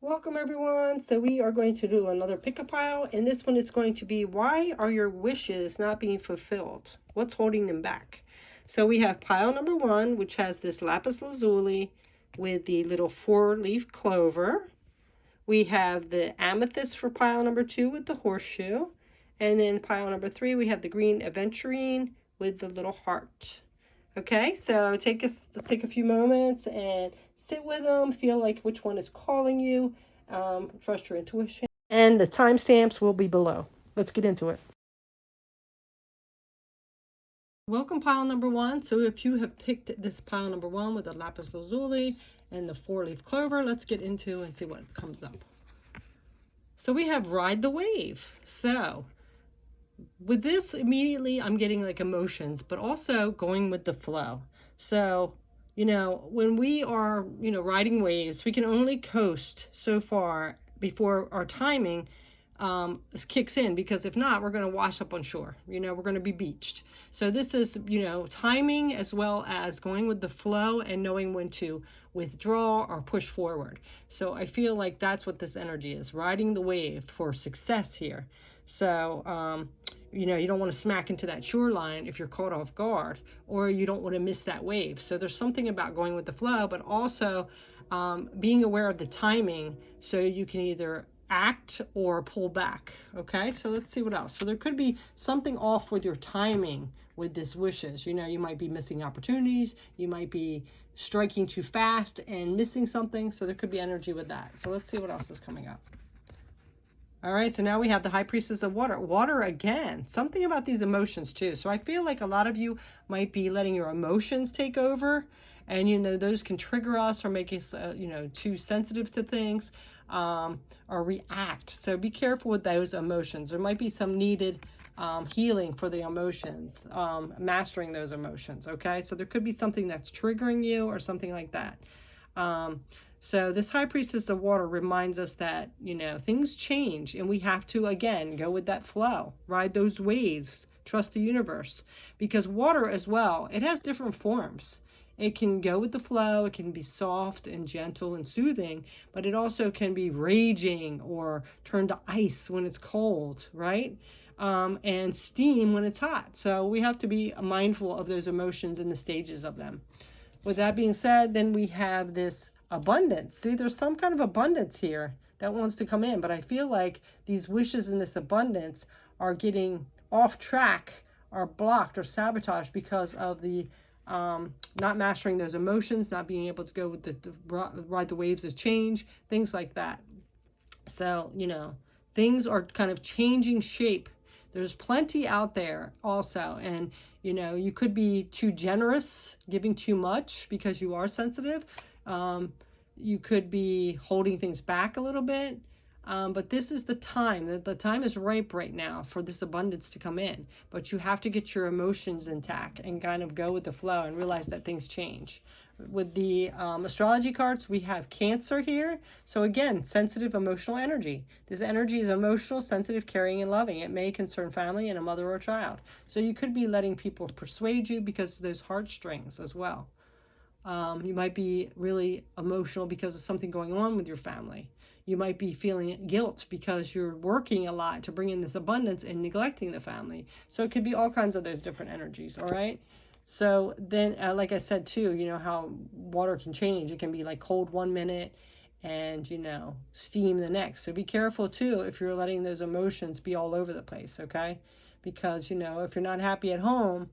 Welcome everyone. So we are going to do another pick a pile, and this one is going to be, why are your wishes not being fulfilled? What's holding them back? So we have pile number 1, which has this Lapus Lazuli with the little 4-leaf clover. We have the Amethyst for pile number 2 with the horseshoe. And then pile number 3, we have the green Adventurine with the little heart. Okay, so take a few moments and sit with them. Feel like which one is calling you. Trust your intuition. And the timestamps will be below. Let's get into it. Welcome pile number 1. So if you have picked this pile number 1 with the Lapis Lazuli and the 4-leaf clover, let's get into and see what comes up. So we have Ride the Wave. So with this, immediately I'm getting like emotions, but also going with the flow. So, when we are, riding waves, we can only coast so far before our timing kicks in, because if not, we're going to wash up on shore. We're going to be beached. So this is, timing as well as going with the flow and knowing when to withdraw or push forward. So I feel like that's what this energy is, riding the wave for success here. So, you don't want to smack into that shoreline if you're caught off guard, or you don't want to miss that wave. So there's something about going with the flow, but also being aware of the timing, so you can either act or pull back. Okay, so let's see what else. So there could be something off with your timing with this wishes. You might be missing opportunities, you might be striking too fast and missing something. So there could be energy with that. So let's see what else is coming up. All right, so now we have the High Priestess of Water. Water again, something about these emotions too. So I feel like a lot of you might be letting your emotions take over, and those can trigger us or make us too sensitive to things, or react. So be careful with those emotions. There might be some needed healing for the emotions, mastering those emotions. Okay, so there could be something that's triggering you or something like that. So this High Priestess of Water reminds us that, things change, and we have to, again, go with that flow, ride those waves, trust the universe. Because water as well, it has different forms. It can go with the flow, it can be soft and gentle and soothing, but it also can be raging or turn to ice when it's cold, right? And steam when it's hot. So we have to be mindful of those emotions and the stages of them. With that being said, then we have this abundance. See, there's some kind of abundance here that wants to come in, but I feel like these wishes in this abundance are getting off track, or blocked or sabotaged because of the not mastering those emotions, not being able to go with ride the waves of change, things like that. So, things are kind of changing shape. There's plenty out there also, and you could be too generous, giving too much because you are sensitive. You could be holding things back a little bit, but this is the time. The time is ripe right now for this abundance to come in, but you have to get your emotions intact and kind of go with the flow and realize that things change. With the astrology cards, we have Cancer here. So again, sensitive emotional energy. This energy is emotional, sensitive, caring, and loving. It may concern family and a mother or child. So you could be letting people persuade you because of those heartstrings as well. You might be really emotional because of something going on with your family. You might be feeling guilt because you're working a lot to bring in this abundance and neglecting the family. So it could be all kinds of those different energies, all right? So then, like I said too, how water can change. It can be like cold 1 minute and, steam the next. So be careful too if you're letting those emotions be all over the place, okay? Because, if you're not happy at home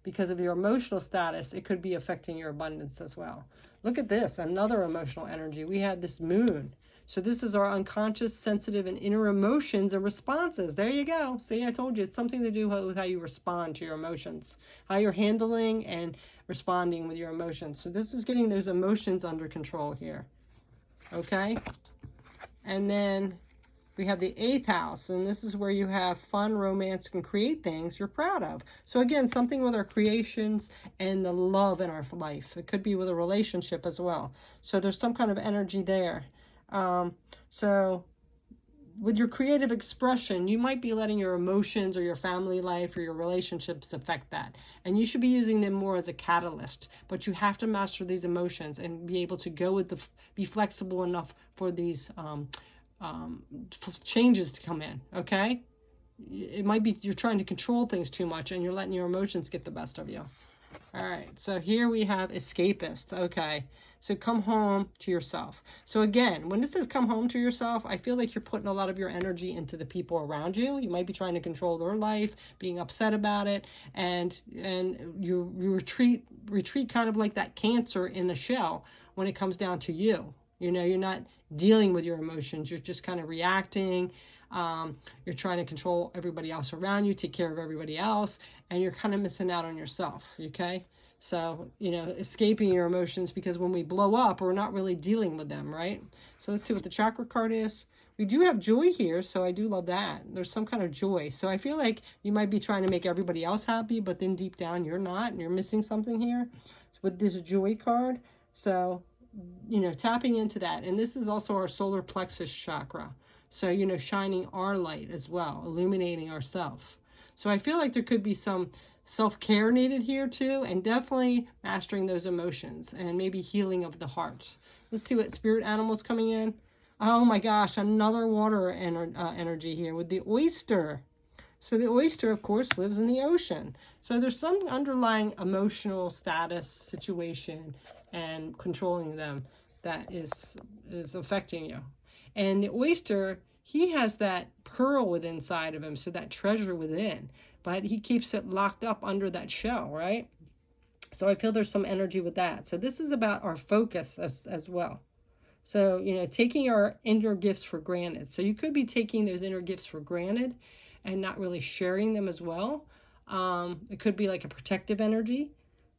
because of your emotional status, it could be affecting your abundance as well. Look at this, another emotional energy. We had this moon. So this is our unconscious, sensitive, and inner emotions and responses. There you go. See, I told you, it's something to do with how you respond to your emotions, how you're handling and responding with your emotions. So this is getting those emotions under control here. Okay? And then we have the 8th house, and this is where you have fun, romance, and create things you're proud of. So again, something with our creations and the love in our life. It could be with a relationship as well. So there's some kind of energy there. So with your creative expression, you might be letting your emotions or your family life or your relationships affect that. And you should be using them more as a catalyst. But you have to master these emotions and be able to go with be flexible enough for these changes to come in, okay? It might be you're trying to control things too much and you're letting your emotions get the best of you. All right, so here we have escapist. Okay, so come home to yourself. So again, when it says come home to yourself, I feel like you're putting a lot of your energy into the people around you. You might be trying to control their life, being upset about it, and you retreat kind of like that cancer in a shell when it comes down to you. You know, you're not dealing with your emotions. You're just kind of reacting. You're trying to control everybody else around you, take care of everybody else, and you're kind of missing out on yourself, okay? So, you know, escaping your emotions, because when we blow up, we're not really dealing with them, right? So let's see what the chakra card is. We do have joy here, so I do love that. There's some kind of joy. So I feel like you might be trying to make everybody else happy, but then deep down you're not, and you're missing something here. So with this joy card, so, you know, tapping into that. And this is also our solar plexus chakra. So, you know, shining our light as well, illuminating ourselves. So I feel like there could be some self-care needed here too, and definitely mastering those emotions and maybe healing of the heart. Let's see what spirit animals coming in. Oh my gosh, another water energy here with the oyster. So the oyster, of course, lives in the ocean. So there's some underlying emotional status situation and controlling them that is affecting you. And the oyster, he has that pearl within inside of him, so that treasure within, but he keeps it locked up under that shell, right? So I feel there's some energy with that. So this is about our focus as well. So, you know, taking our inner gifts for granted. So you could be taking those inner gifts for granted and not really sharing them as well. It could be like a protective energy.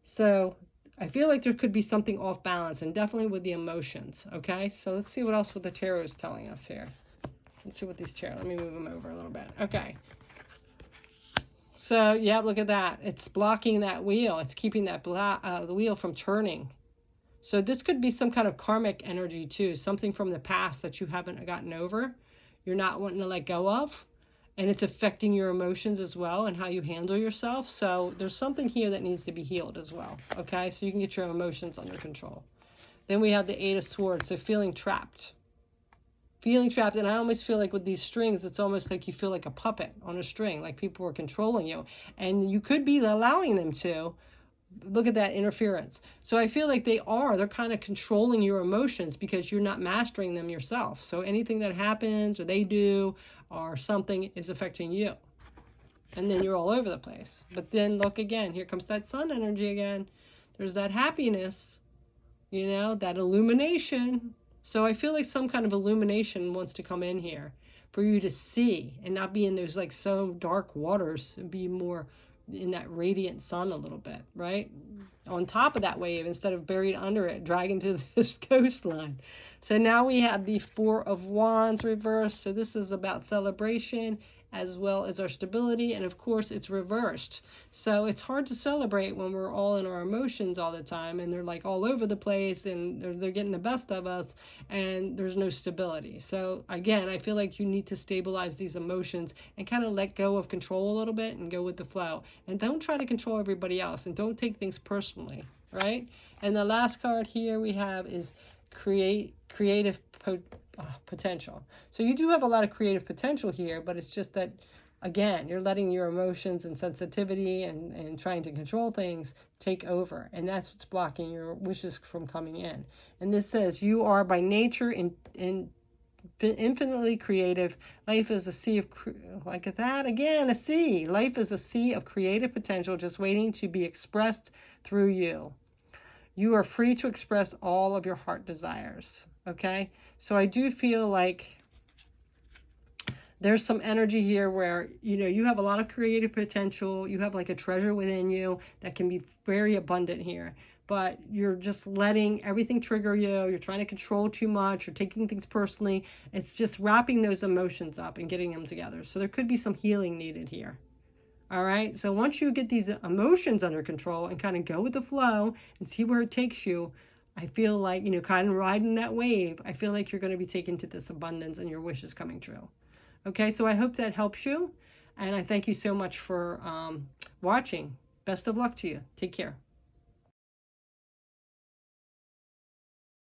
So I feel like there could be something off balance, and definitely with the emotions, okay? So let's see what else what the tarot is telling us here. Let's see what these tarot, let me move them over a little bit. Okay. So, yeah, look at that. It's blocking that wheel. It's keeping that the wheel from turning. So this could be some kind of karmic energy too, something from the past that you haven't gotten over, you're not wanting to let go of. And it's affecting your emotions as well and how you handle yourself. So there's something here that needs to be healed as well. Okay, so you can get your emotions under control. Then we have the Eight of Swords, so feeling trapped. Feeling trapped, and I almost feel like with these strings, it's almost like you feel like a puppet on a string, like people are controlling you. And you could be allowing them to. Look at that interference. So I feel like they're kind of controlling your emotions because you're not mastering them yourself. So anything that happens or they do or something is affecting you. And then you're all over the place. But then look again, here comes that sun energy again. There's that happiness, you know, that illumination. So I feel like some kind of illumination wants to come in here for you to see and not be in those like so dark waters and be more in that radiant sun a little bit, right? On top of that wave instead of buried under it, dragging to this coastline. So now we have the Four of Wands reversed. So this is about celebration as well as our stability, and of course it's reversed. So it's hard to celebrate when we're all in our emotions all the time and they're like all over the place and they're getting the best of us and there's no stability. So again, I feel like you need to stabilize these emotions and kind of let go of control a little bit and go with the flow, and don't try to control everybody else and don't take things personally, right? And the last card here we have is creative potential. So you do have a lot of creative potential here, but it's just that, again, you're letting your emotions and sensitivity and trying to control things take over. And that's what's blocking your wishes from coming in. And this says, you are by nature infinitely creative. Life is a sea of, like that again, a sea. Life is a sea of creative potential just waiting to be expressed through you. You are free to express all of your heart desires. Okay? So I do feel like there's some energy here where, you know, you have a lot of creative potential. You have like a treasure within you that can be very abundant here. But you're just letting everything trigger you. You're trying to control too much. You're taking things personally. It's just wrapping those emotions up and getting them together. So there could be some healing needed here. All right. So once you get these emotions under control and kind of go with the flow and see where it takes you, I feel like, you know, kind of riding that wave, I feel like you're going to be taken to this abundance and your wishes coming true. Okay, so I hope that helps you. And I thank you so much for watching. Best of luck to you. Take care.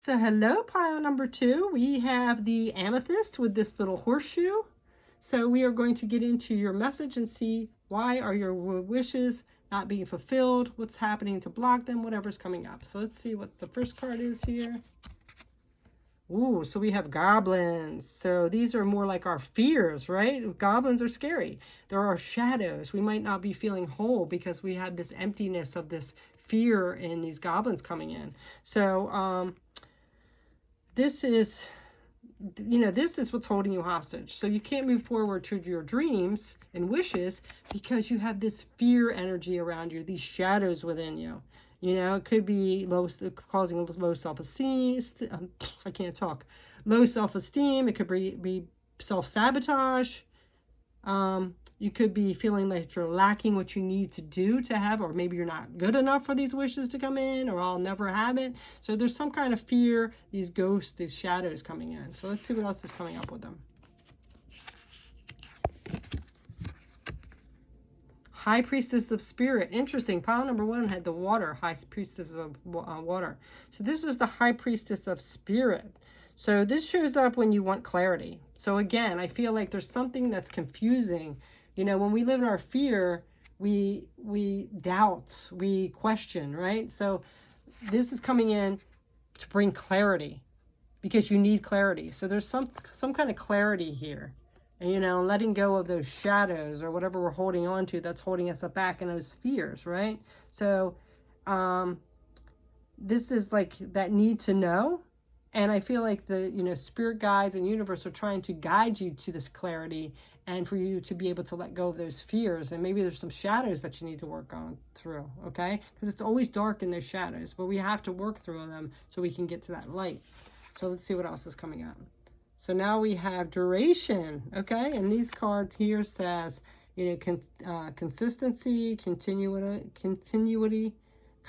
So hello, pile number 2. We have the amethyst with this little horseshoe. So we are going to get into your message and see why are your wishes not being fulfilled, what's happening to block them, whatever's coming up. So let's see what the first card is here. Ooh, so we have goblins. So these are more like our fears, right? Goblins are scary. There are shadows. We might not be feeling whole because we have this emptiness of this fear in these goblins coming in. So this is, this is what's holding you hostage. So you can't move forward to your dreams and wishes because you have this fear energy around you, these shadows within you. It could be causing low self-esteem. I can't talk. Low self-esteem. It could be self-sabotage. You could be feeling like you're lacking what you need to do to have, or maybe you're not good enough for these wishes to come in, or I'll never have it. So there's some kind of fear, these ghosts, these shadows coming in. So let's see what else is coming up with them. High Priestess of Spirit. Interesting. Pile number 1 had the water. High Priestess of water. So this is the High Priestess of Spirit. So this shows up when you want clarity. So again, I feel like there's something that's confusing. When we live in our fear, we doubt, we question, right? So this is coming in to bring clarity because you need clarity. So there's some kind of clarity here. And letting go of those shadows or whatever we're holding on to that's holding us back in those fears, right? So this is like that need to know. And I feel like the spirit guides and universe are trying to guide you to this clarity and for you to be able to let go of those fears. And maybe there's some shadows that you need to work on through, okay? Because it's always dark in those shadows, but we have to work through them so we can get to that light. So let's see what else is coming up. So now we have duration, okay? And these cards here says, consistency, continuity,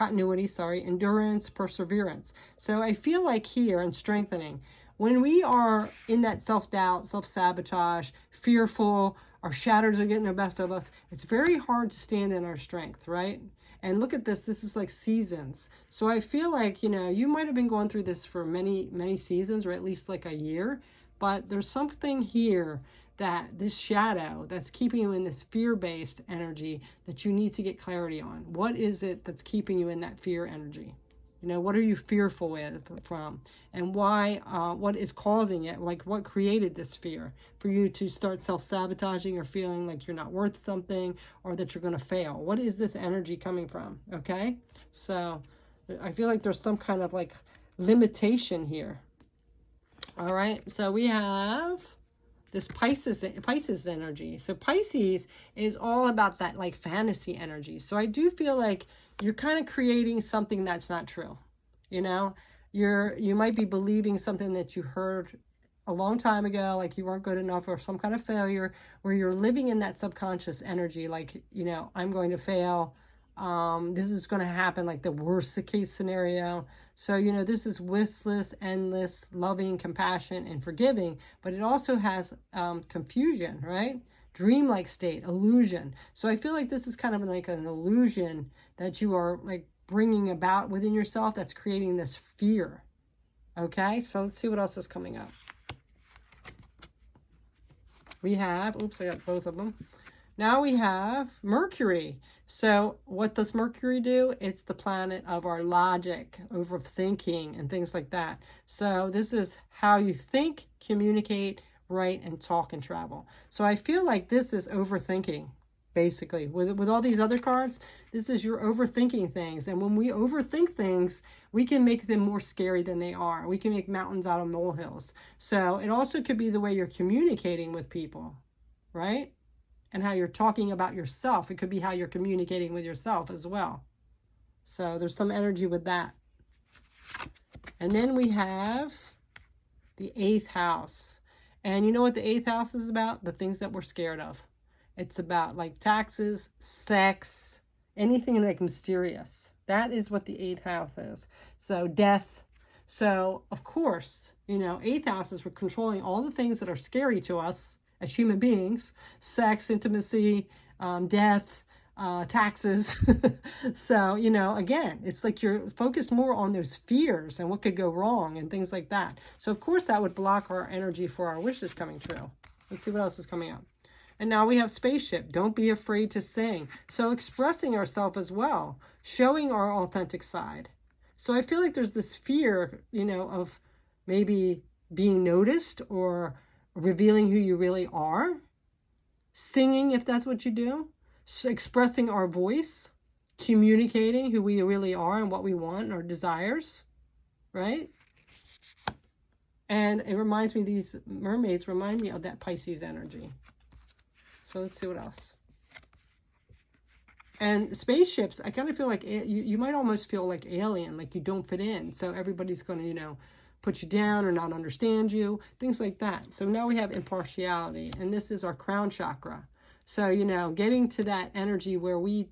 endurance, perseverance. So I feel like here in strengthening, when we are in that self-doubt, self-sabotage, fearful, our shadows are getting the best of us, it's very hard to stand in our strength, right? And look at this is like seasons. So I feel like, you might have been going through this for many, many seasons, or at least like a year, but there's something here that this shadow that's keeping you in this fear-based energy that you need to get clarity on. What is it that's keeping you in that fear energy? What are you fearful from? And why, what is causing it? Like what created this fear for you to start self-sabotaging or feeling like you're not worth something or that you're going to fail? What is this energy coming from? Okay. So I feel like there's some kind of like limitation here. All right. So we have this Pisces energy. So Pisces is all about that like fantasy energy. So I do feel like you're kind of creating something that's not true. You might be believing something that you heard a long time ago, like you weren't good enough or some kind of failure, where you're living in that subconscious energy, like, I'm going to fail. This is going to happen, like the worst case scenario. So, this is wishless, endless, loving, compassion, and forgiving, but it also has confusion, right? Dreamlike state, illusion. So I feel like this is kind of like an illusion that you are like bringing about within yourself that's creating this fear. Okay, so let's see what else is coming up. We have, oops, I got both of them. Now we have Mercury. So what does Mercury do? It's the planet of our logic, overthinking, and things like that. So this is how you think, communicate, write, and talk and travel. So I feel like this is overthinking, basically. With all these other cards, this is your overthinking things. And when we overthink things, we can make them more scary than they are. We can make mountains out of molehills. So it also could be the way you're communicating with people, right? And how you're talking about yourself. It could be how you're communicating with yourself as well. So there's some energy with that. And then we have the 8th house. And you know what the 8th house is about? The things that we're scared of. It's about like taxes, sex, anything like mysterious. That is what the 8th house is. So death. So of course, 8th house is we're controlling all the things that are scary to us as human beings: sex, intimacy, death, taxes. So, you know, again, it's like you're focused more on those fears and what could go wrong and things like that. So, of course, that would block our energy for our wishes coming true. Let's see what else is coming up. And now we have spaceship. Don't be afraid to sing. So expressing ourselves as well, showing our authentic side. So I feel like there's this fear, you know, of maybe being noticed or revealing who you really are. Singing, if that's what you do. Expressing our voice, communicating who we really are and what we want, our desires, right? And it reminds me, these mermaids remind me of that Pisces energy. So let's see what else. And spaceships, I kind of feel like you might almost feel like alien, like you don't fit in. So everybody's going to, you know, put you down or not understand you, things like that. So now we have impartiality, and this is our crown chakra. So, you know, getting to that energy where we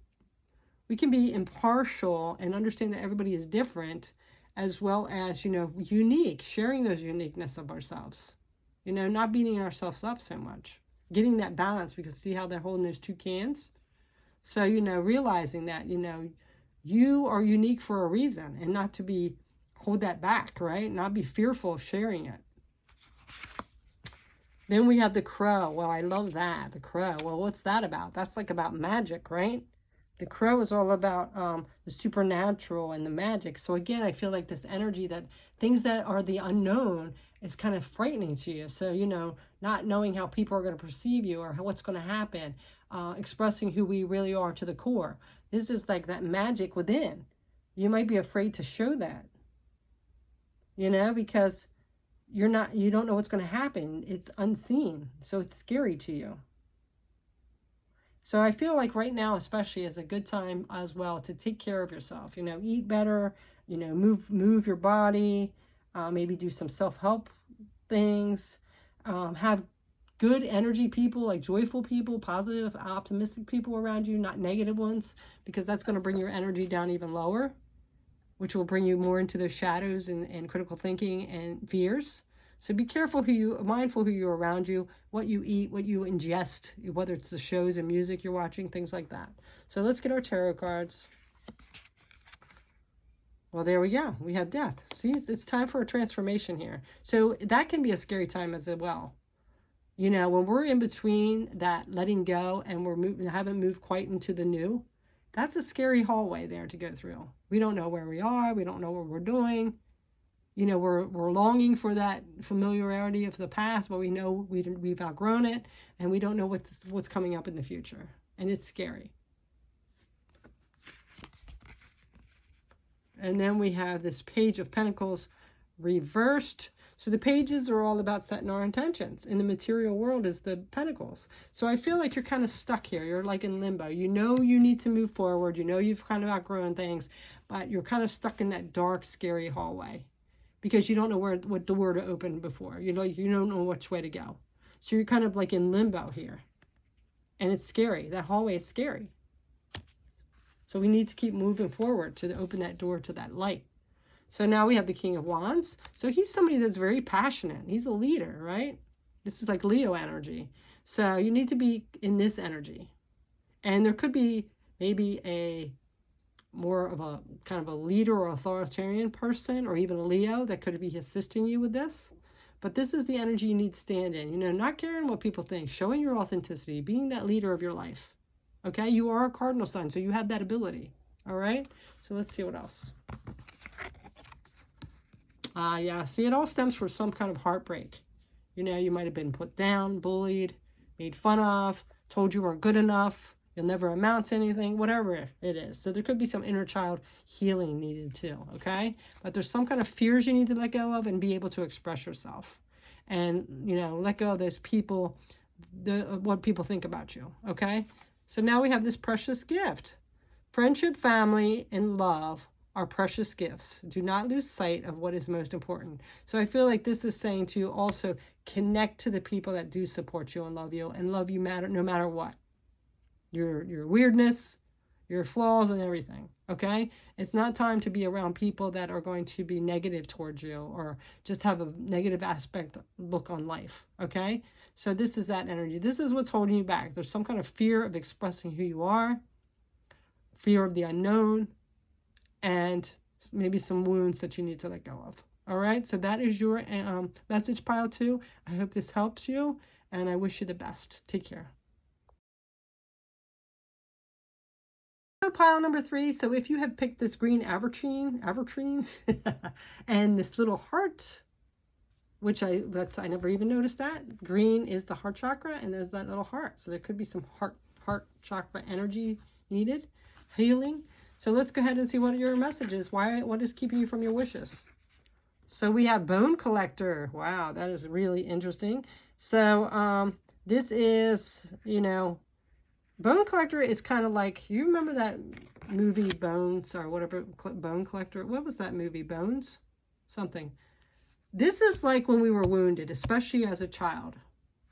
can be impartial and understand that everybody is different, as well as, you know, unique, sharing those uniqueness of ourselves, you know, not beating ourselves up so much, getting that balance, because see how they're holding those two cans? So, you know, realizing that, you know, you are unique for a reason, and not to be, hold that back, right? Not be fearful of sharing it. Then we have the crow. Well, I love that, the crow. Well, what's that about? That's like about magic, right? The crow is all about the supernatural and the magic. So again, I feel like this energy, that things that are the unknown is kind of frightening to you. So, you know, not knowing how people are going to perceive you or what's going to happen, expressing who we really are to the core. This is like that magic within. You might be afraid to show that, you know, because you don't know what's going to happen. It's unseen. So it's scary to you. So I feel like right now, especially, is a good time as well to take care of yourself. You know, eat better, you know, move your body, maybe do some self-help things, have good energy people, like joyful people, positive, optimistic people around you, not negative ones, because that's going to bring your energy down even lower, which will bring you more into those shadows and critical thinking and fears. So be careful mindful who you're around you, what you eat, what you ingest, whether it's the shows and music you're watching, things like that. So let's get our tarot cards. Well, there we go. We have death. See, it's time for a transformation here. So that can be a scary time as well. You know, when we're in between that letting go and haven't moved quite into the new, that's a scary hallway there to go through. We don't know where we are. We don't know what we're doing. You know, we're longing for that familiarity of the past, but we know we've outgrown it, and we don't know what's coming up in the future, and it's scary. And then we have this Page of Pentacles reversed. So the pages are all about setting our intentions. In the material world is the Pentacles. So I feel like you're kind of stuck here. You're like in limbo. You know you need to move forward. You know you've kind of outgrown things, but you're kind of stuck in that dark, scary hallway, because you don't know what door to open before. You know, you don't know which way to go. So you're kind of like in limbo here. And it's scary. That hallway is scary. So we need to keep moving forward to open that door to that light. So now we have the King of Wands. So he's somebody that's very passionate. He's a leader, right? This is like Leo energy. So you need to be in this energy. And there could be maybe a more of a kind of a leader or authoritarian person, or even a Leo that could be assisting you with this. But this is the energy you need to stand in, you know, not caring what people think, showing your authenticity, being that leader of your life. Okay, you are a cardinal sign, so you have that ability. All right, so let's see what else. Yeah, see, it all stems from some kind of heartbreak. You know, you might have been put down, bullied, made fun of, told you weren't good enough, you'll never amount to anything, whatever it is. So there could be some inner child healing needed too, okay? But there's some kind of fears you need to let go of and be able to express yourself. And, you know, let go of those people, what people think about you, okay? So now we have this precious gift. Friendship, family, and love are precious gifts. Do not lose sight of what is most important. So I feel like this is saying to you also, connect to the people that do support you and love you no matter what. Your weirdness, your flaws and everything, okay? It's not time to be around people that are going to be negative towards you or just have a negative aspect look on life, okay? So this is that energy. This is what's holding you back. There's some kind of fear of expressing who you are, fear of the unknown, and maybe some wounds that you need to let go of. All right, so that is your message pile 2. I hope this helps you, and I wish you the best. Take care. Pile number 3. So if you have picked this green Avertrine, and this little heart, which I never even noticed that. Green is the heart chakra, and there's that little heart. So there could be some heart chakra energy needed, healing. So let's go ahead and see what your message is. What is keeping you from your wishes? So we have Bone Collector. Wow, that is really interesting. So this is, Bone Collector is kind of like, you remember that movie Bones or whatever, Bone Collector? What was that movie? Bones? Something. This is like when we were wounded, especially as a child.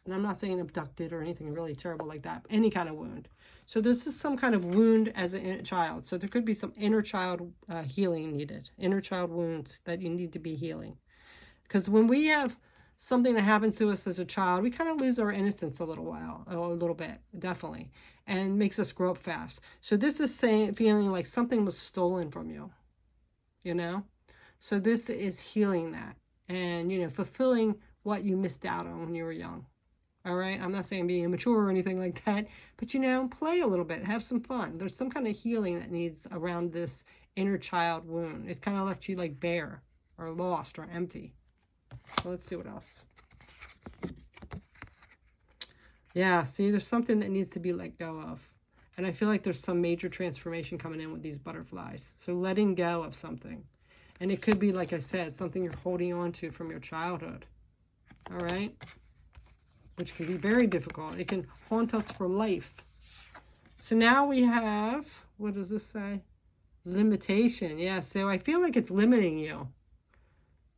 And I'm not saying abducted or anything really terrible like that. Any kind of wound. So this is some kind of wound as a child. So there could be some inner child healing needed. Inner child wounds that you need to be healing. Because when we have something that happens to us as a child, we kind of lose our innocence a little bit, definitely. And makes us grow up fast. So this is feeling like something was stolen from you. So this is healing that. And, fulfilling what you missed out on when you were young. All right? I'm not saying being immature or anything like that. But, play a little bit. Have some fun. There's some kind of healing that needs around this inner child wound. It's kind of left you like bare or lost or empty. So let's see what else. Yeah, see, there's something that needs to be let go of. And I feel like there's some major transformation coming in with these butterflies. So letting go of something. And it could be, like I said, something you're holding on to from your childhood. All right? Which can be very difficult. It can haunt us for life. So now we have, what does this say? Limitation. Yeah, so I feel like it's limiting you.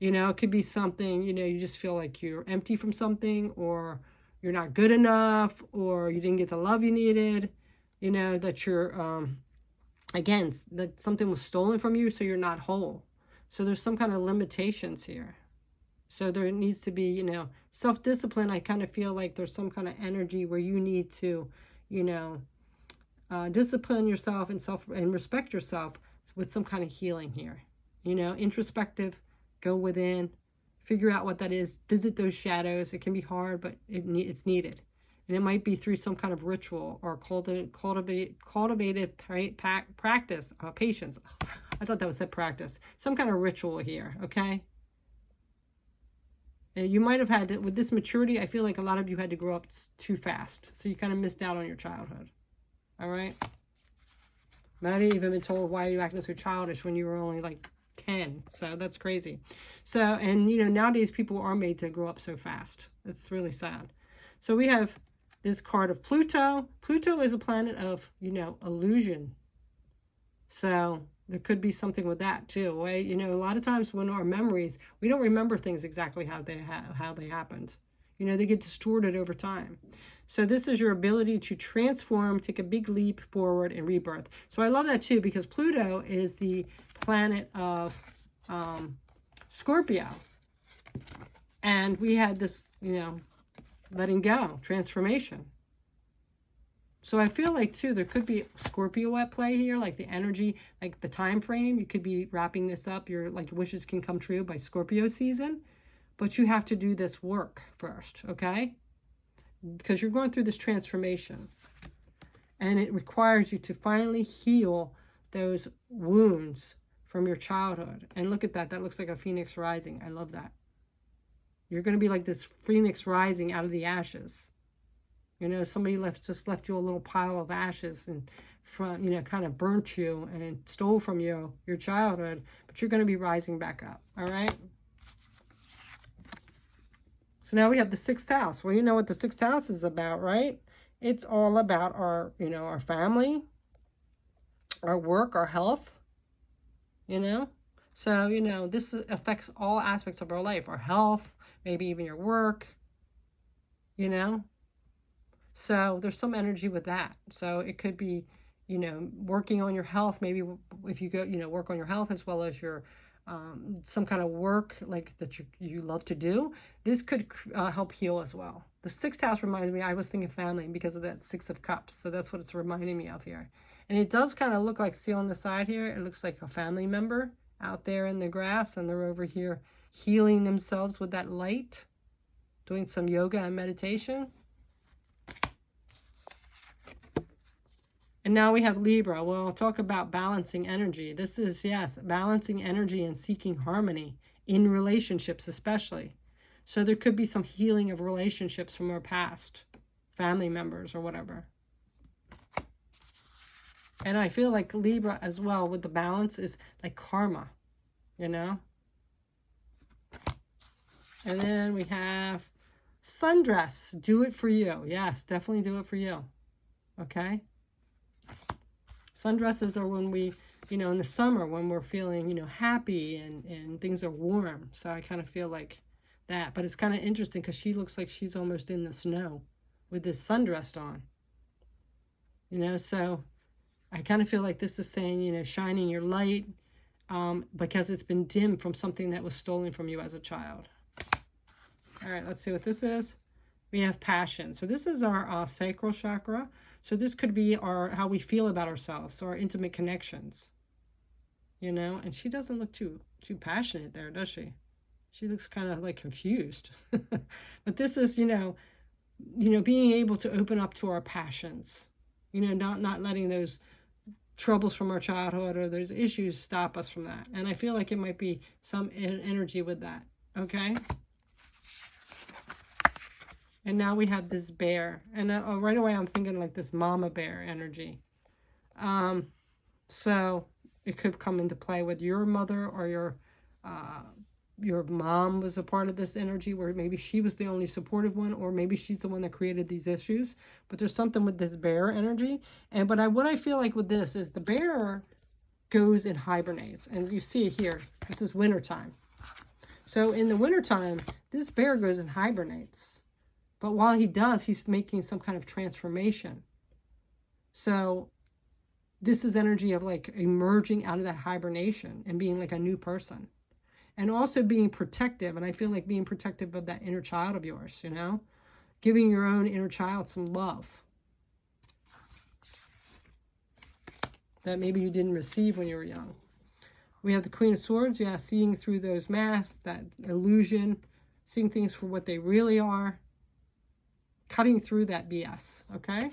It could be something, you just feel like you're empty from something, or you're not good enough, or you didn't get the love you needed, that you're, again, that something was stolen from you, so you're not whole. So there's some kind of limitations here. So there needs to be, self-discipline. I kind of feel like there's some kind of energy where you need to, discipline yourself and respect yourself with some kind of healing here. Introspective, go within, figure out what that is, visit those shadows. It can be hard, but it's needed. And it might be through some kind of ritual or cultivative practice, patience. I thought that was that practice. Some kind of ritual here, okay? And you might have had to, with this maturity, I feel like a lot of you had to grow up too fast. So you kind of missed out on your childhood. All right? Might have even been told, why are you acting so childish when you were only like 10? So that's crazy. So, and nowadays people are made to grow up so fast. It's really sad. So we have this card of Pluto. Pluto is a planet of, illusion. So there could be something with that too, right? A lot of times when our memories, we don't remember things exactly how they happened. They get distorted over time. So this is your ability to transform, take a big leap forward, and rebirth. So I love that too, because Pluto is the planet of Scorpio. And we had this, letting go, transformation. So I feel like, too, there could be Scorpio at play here, like the energy, like the time frame. You could be wrapping this up. Your wishes can come true by Scorpio season. But you have to do this work first, okay? Because you're going through this transformation. And it requires you to finally heal those wounds from your childhood. And look at that. That looks like a phoenix rising. I love that. You're going to be like this phoenix rising out of the ashes. Somebody just left you a little pile of ashes and kind of burnt you and stole from you your childhood, but you're going to be rising back up. All right. So now we have the 6th house. Well, you know what the 6th house is about, right? It's all about our, our family, our work, our health, So, this affects all aspects of our life, our health, maybe even your work, So there's some energy with that. So it could be, you know, working on your health. Maybe if you go, you know, work on your health as well as your some kind of work like that you love to do. This could help heal as well. The 6th house reminds me, I was thinking family because of that 6 of Cups. So that's what it's reminding me of here. And it does kind of look like, see on the side here, it looks like a family member out there in the grass, and they're over here healing themselves with that light, doing some yoga and meditation. And now we have Libra. Well, talk about balancing energy. This is, yes, balancing energy and seeking harmony in relationships especially. So there could be some healing of relationships from our past, family members or whatever. And I feel like Libra as well with the balance is like karma, you know. And then we have sundress. Do it for you. Yes, definitely do it for you. Okay. Sundresses are when we, you know, in the summer when we're feeling, you know, happy and things are warm. So I kind of feel like that. But it's kind of interesting because she looks like she's almost in the snow with this sundress on. You know, so I kind of feel like this is saying, you know, shining your light because it's been dimmed from something that was stolen from you as a child. All right, let's see what this is. We have passion. So this is our sacral chakra. So this could be our how we feel about ourselves, so our intimate connections. You know, and she doesn't look too passionate there, does she? She looks kind of like confused. But this is, you know, being able to open up to our passions. You know, not letting those troubles from our childhood or those issues stop us from that. And I feel like it might be some energy with that. Okay. And now we have this bear. And right away I'm thinking like this mama bear energy. So it could come into play with your mother or your mom was a part of this energy where maybe she was the only supportive one, or maybe she's the one that created these issues. But there's something with this bear energy. And what I feel like with this is the bear goes and hibernates. And you see it here. This is wintertime. So in the wintertime, this bear goes and hibernates. But while he does, he's making some kind of transformation. So this is energy of like emerging out of that hibernation and being like a new person. And also being protective. And I feel like being protective of that inner child of yours, you know. Giving your own inner child some love. That maybe you didn't receive when you were young. We have the Queen of Swords. Yeah, seeing through those masks, that illusion. Seeing things for what they really are. Cutting through that BS, okay?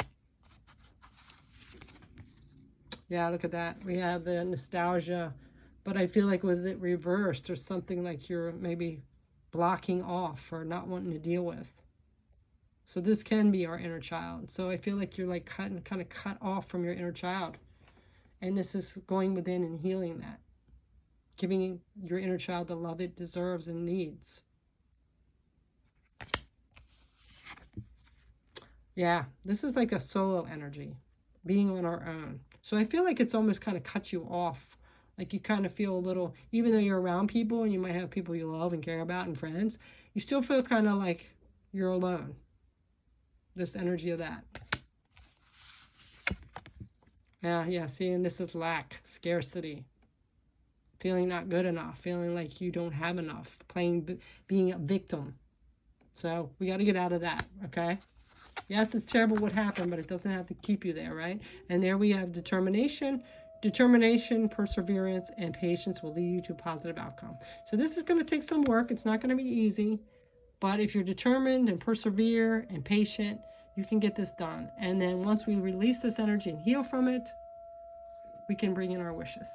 Yeah, look at that. We have the nostalgia, but I feel like with it reversed, there's something like you're maybe blocking off or not wanting to deal with. So this can be our inner child. So I feel like you're like kind of cut off from your inner child. And this is going within and healing that. Giving your inner child the love it deserves and needs. Yeah, this is like a solo energy, being on our own. So I feel like it's almost kind of cut you off. Like you kind of feel a little, even though you're around people and you might have people you love and care about and friends, you still feel kind of like you're alone. This energy of that. Yeah, seeing this is lack, scarcity. Feeling not good enough, feeling like you don't have enough, being a victim. So we got to get out of that, okay? Yes, it's terrible what happened, but it doesn't have to keep you there, right? And there we have determination. Determination, perseverance, and patience will lead you to a positive outcome. So this is going to take some work. It's not going to be easy. But if you're determined and persevere and patient, you can get this done. And then once we release this energy and heal from it, we can bring in our wishes.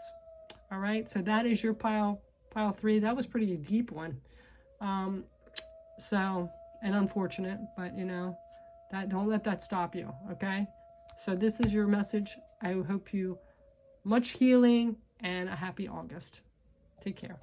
All right? So that is your pile 3. That was pretty deep one. And unfortunate, but you know, don't let that stop you, okay? So this is your message. I hope you much healing and a happy August. Take care.